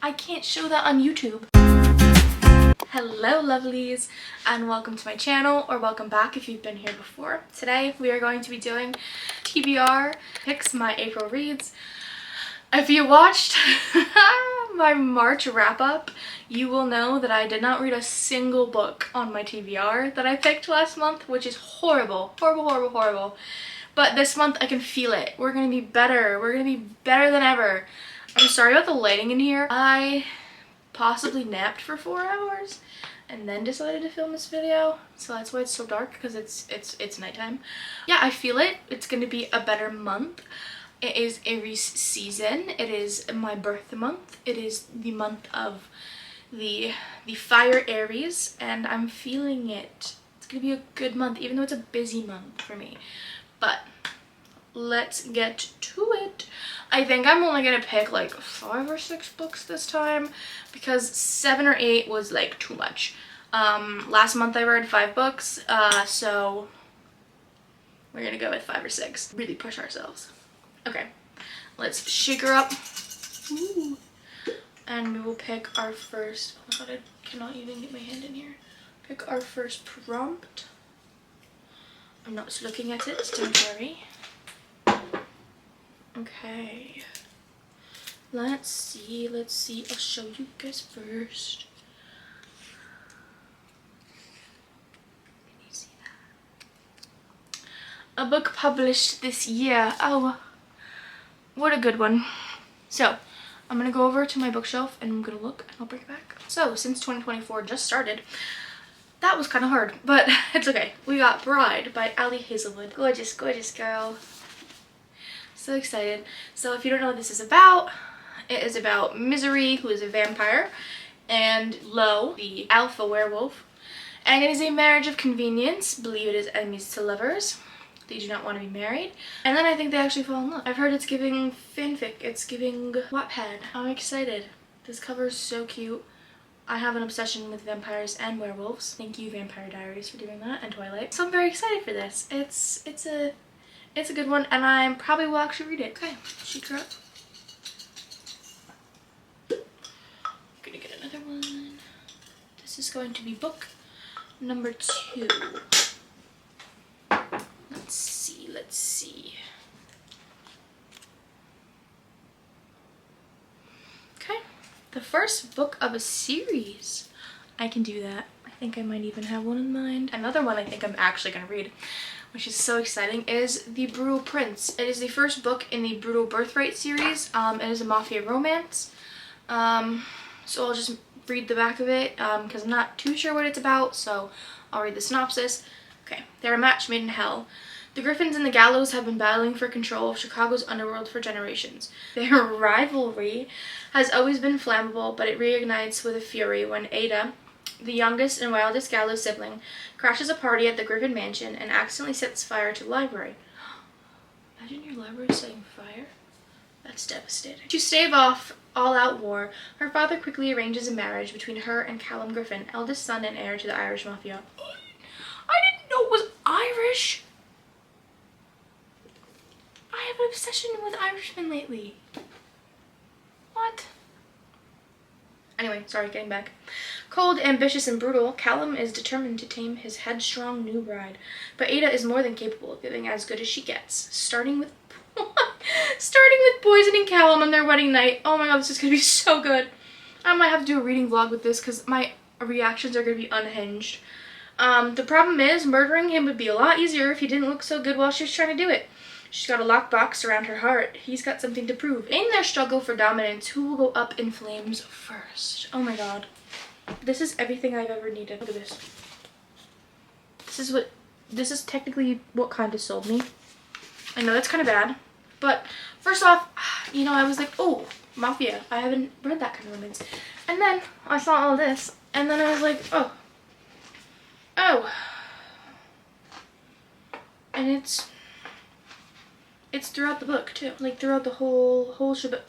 I can't show that on YouTube. Hello lovelies and welcome to my channel, or welcome back if you've been here before. Today we are going to be doing TBR picks my April reads. If you watched my March wrap up, you will know that I did not read a single book on my TBR that I picked last month, which is horrible. Horrible. But this month I can feel it. We're gonna be better. We're gonna be better than ever. I'm sorry about the lighting in here. I possibly napped for 4 hours and then decided to film this video, so that's why it's so dark, because it's nighttime. Yeah, I feel it. It's gonna be a better month. It is Aries season. It is my birth month. It is the month of the fire Aries, and I'm feeling it. It's gonna be a good month, even though it's a busy month for me. But let's get to it. I think I'm only gonna pick like 5 or 6 books this time, because 7 or 8 was like too much. Last month I read 5 books, so we're gonna go with 5 or 6. Really push ourselves. Okay, let's shake her up. Ooh. And we will pick our first, oh my god, I cannot even get my hand in here. Pick our first prompt. I'm not looking at it, don't worry. Okay, let's see, I'll show you guys first. Can you see that? A book published this year. Oh, what a good one. So, I'm gonna go over to my bookshelf and I'm gonna look and I'll bring it back. So, since 2024 just started, that was kind of hard, but it's okay. We got Bride by Hazelwood. Gorgeous, gorgeous girl. So excited. So if you don't know what this is about, it is about Misery, who is a vampire, and Lo, the alpha werewolf. And it is a marriage of convenience. Believe it is enemies to lovers. They do not want to be married. And then I think they actually fall in love. I've heard it's giving fanfic. It's giving Wattpad. I'm excited. This cover is so cute. I have an obsession with vampires and werewolves. Thank you, Vampire Diaries, for doing that, and Twilight. So I'm very excited for this. It's a good one, and I probably will actually read it. Okay, shake her up. I'm gonna get another one. This is going to be book number 2. Let's see. Okay, the first book of a series. I can do that. I think I might even have one in mind. Another one I think I'm actually gonna read, which is so exciting, is The Brutal Prince. It is the first book in the Brutal Birthright series. It is a mafia romance. So I'll just read the back of it because I'm not too sure what it's about, so I'll read the synopsis. Okay, they're a match made in hell. The Griffins and the Gallows have been battling for control of Chicago's underworld for generations. Their rivalry has always been flammable, but it reignites with a fury when Ada, the youngest and wildest Gallows sibling, crashes a party at the Griffin mansion and accidentally sets fire to the library. Imagine your library setting fire? That's devastating. To stave off all-out war, her father quickly arranges a marriage between her and Callum Griffin, eldest son and heir to the Irish mafia. I didn't know it was Irish! I have an obsession with Irishmen lately. What? Anyway, sorry, getting back. Cold, ambitious, and brutal, Callum is determined to tame his headstrong new bride. But Ada is more than capable of giving as good as she gets, starting with poisoning Callum on their wedding night. Oh my god, this is going to be so good. I might have to do a reading vlog with this because my reactions are going to be unhinged. The problem is, murdering him would be a lot easier if he didn't look so good while she was trying to do it. She's got a lockbox around her heart. He's got something to prove. In their struggle for dominance, who will go up in flames first? Oh my god. This is everything I've ever needed. Look at this. This is technically what kind of sold me. I know that's kind of bad. But first off, you know, I was like, oh, mafia. I haven't read that kind of romance. And then I saw all this. And then I was like, oh. And it's throughout the book too, like throughout the whole shebang.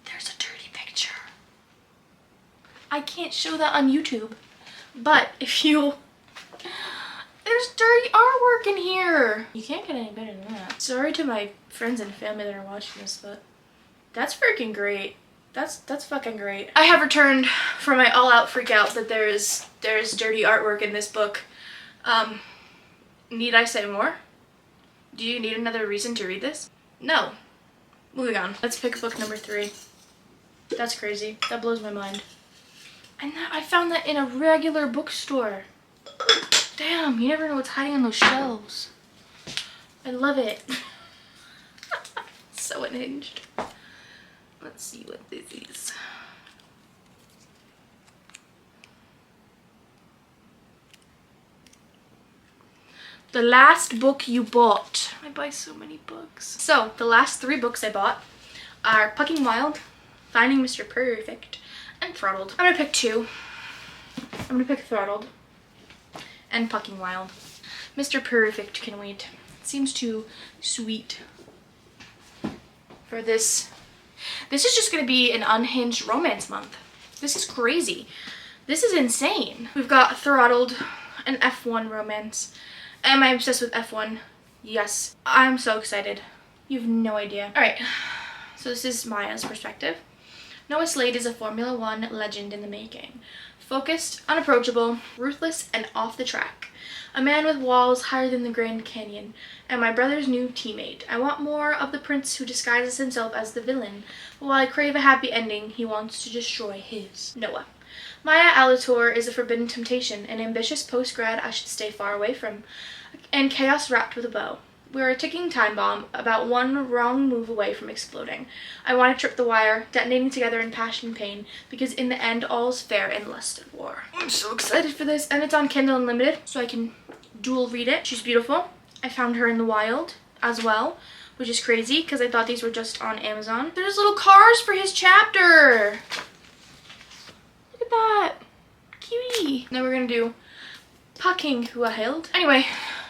There's a dirty picture. I can't show that on YouTube, but if you There's dirty artwork in here. You can't get any better than that. Sorry to my friends and family that are watching this, but That's freaking great. That's fucking great. I have returned from my all-out freak out that there's dirty artwork in this book. Need I say more? Do you need another reason to read this? No. Moving on. Let's pick book number 3. That's crazy. That blows my mind. And I found that in a regular bookstore. Damn, you never know what's hiding on those shelves. I love it. So unhinged. Let's see what this is. The last book you bought. I buy so many books. So, the last 3 books I bought are Pucking Wild, Finding Mr. Perfect, and Throttled. I'm gonna pick 2. I'm gonna pick Throttled and Pucking Wild. Mr. Perfect can wait. It seems too sweet for this. This is just gonna be an unhinged romance month. This is crazy. This is insane. We've got Throttled, an F1 romance. Am I obsessed with F1? Yes. I'm so excited. You have no idea. Alright, so this is Maya's perspective. Noah Slade is a Formula One legend in the making. Focused, unapproachable, ruthless, and off the track. A man with walls higher than the Grand Canyon, and my brother's new teammate. I want more of the prince who disguises himself as the villain. But while I crave a happy ending, he wants to destroy his. Noah. Maya Alator is a forbidden temptation, an ambitious post-grad I should stay far away from, and chaos wrapped with a bow. We're a ticking time bomb, about one wrong move away from exploding. I want to trip the wire, detonating together in passion and pain, because in the end, all's fair in lust and war. I'm so excited for this, and it's on Kindle Unlimited, so I can dual read it. She's beautiful. I found her in the wild as well, which is crazy, because I thought these were just on Amazon. There's little cars for his chapter! Look at that! Cutie! Now we're gonna do Pucking Wild. Anyway,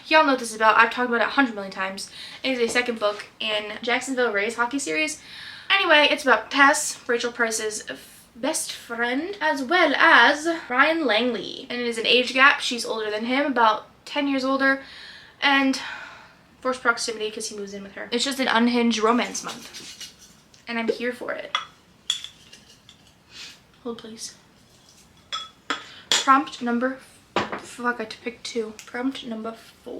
y'all know what this is about. I've talked about it 100 million times. It is a second book in Jacksonville Rays hockey series. Anyway, it's about Tess, Rachel Price's best friend, as well as Ryan Langley. And it is an age gap. She's older than him, about 10 years older, and forced proximity because he moves in with her. It's just an unhinged romance month, and I'm here for it. Hold please. Prompt number, fuck, I had to pick 2. Prompt number 4. I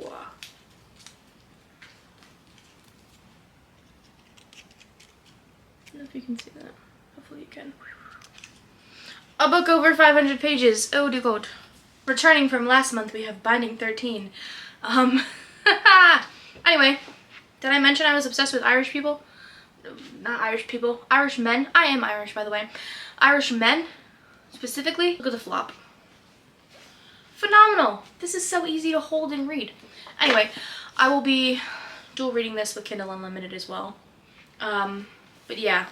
don't know if you can see that. Hopefully you can. A book over 500 pages. Oh dear God. Returning from last month, we have Binding 13. Anyway, did I mention I was obsessed with Irish people? Not Irish people. Irish men. I am Irish, by the way. Irish men, specifically. Look at the flop. Phenomenal. This is so easy to hold and read. Anyway, I will be dual reading this with Kindle Unlimited as well. But yeah.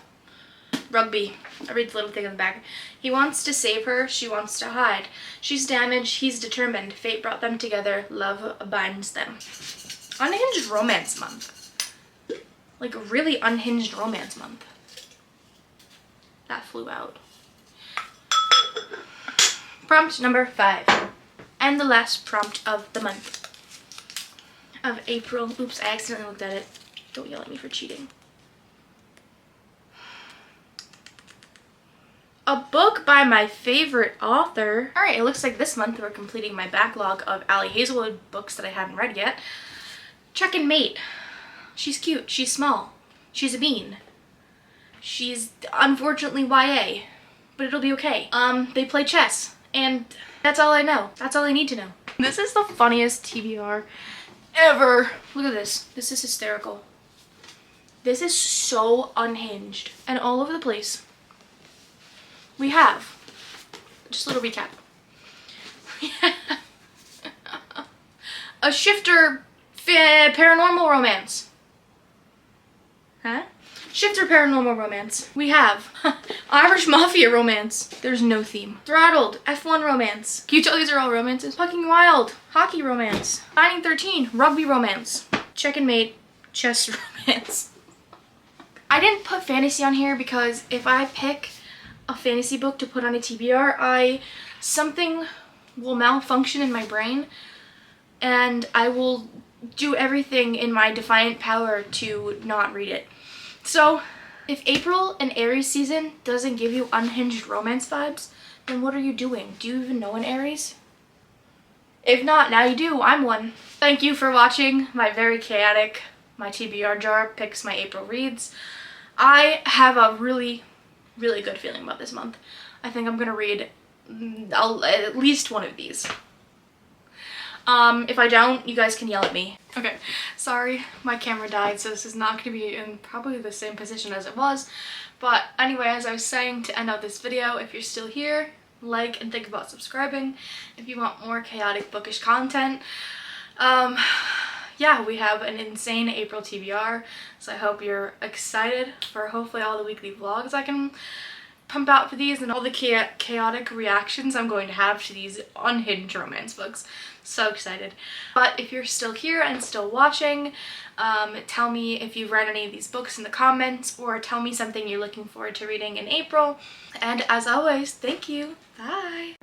Rugby. I read the little thing on the back. He wants to save her. She wants to hide. She's damaged. He's determined. Fate brought them together. Love binds them. Unhinged romance month. Like really unhinged romance month. That flew out. Prompt number 5. And the last prompt of the month. Of April. Oops, I accidentally looked at it. Don't yell at me for cheating. A book by my favorite author. Alright, it looks like this month we're completing my backlog of Hazelwood books that I haven't read yet. Check and Mate. She's cute. She's small. She's a bean. She's unfortunately YA. But it'll be okay. They play chess. And that's all I know. That's all I need to know. This is the funniest TBR ever. Look at this. This is hysterical. This is so unhinged and all over the place. We have, just a little recap. A shifter paranormal romance. Huh? Shifter paranormal romance. We have Irish mafia romance. There's no theme. Throttled F1 romance. Can you tell these are all romances? Pucking Wild hockey romance. Binding 13 rugby romance. Check and Mate chess romance. I didn't put fantasy on here because if I pick a fantasy book to put on a TBR, something will malfunction in my brain and I will do everything in my defiant power to not read it. So If April and Aries season doesn't give you unhinged romance vibes, then what are you doing? Do you even know an Aries? If not, now you do. I'm one. Thank you for watching my very chaotic, my TBR jar picks my April reads. I have a really good feeling about this month. I think I'm gonna read at least one of these. If I don't, you guys can yell at me. Okay, sorry, my camera died, so this is not gonna be in probably the same position as it was. But anyway, as I was saying to end out this video, if you're still here, like and think about subscribing if you want more chaotic bookish content. Yeah, we have an insane April TBR, so I hope you're excited for hopefully all the weekly vlogs I can pump out for these and all the chaotic reactions I'm going to have to these unhinged romance books. So excited. But if you're still here and still watching, tell me if you've read any of these books in the comments, or tell me something you're looking forward to reading in April. And as always, thank you. Bye.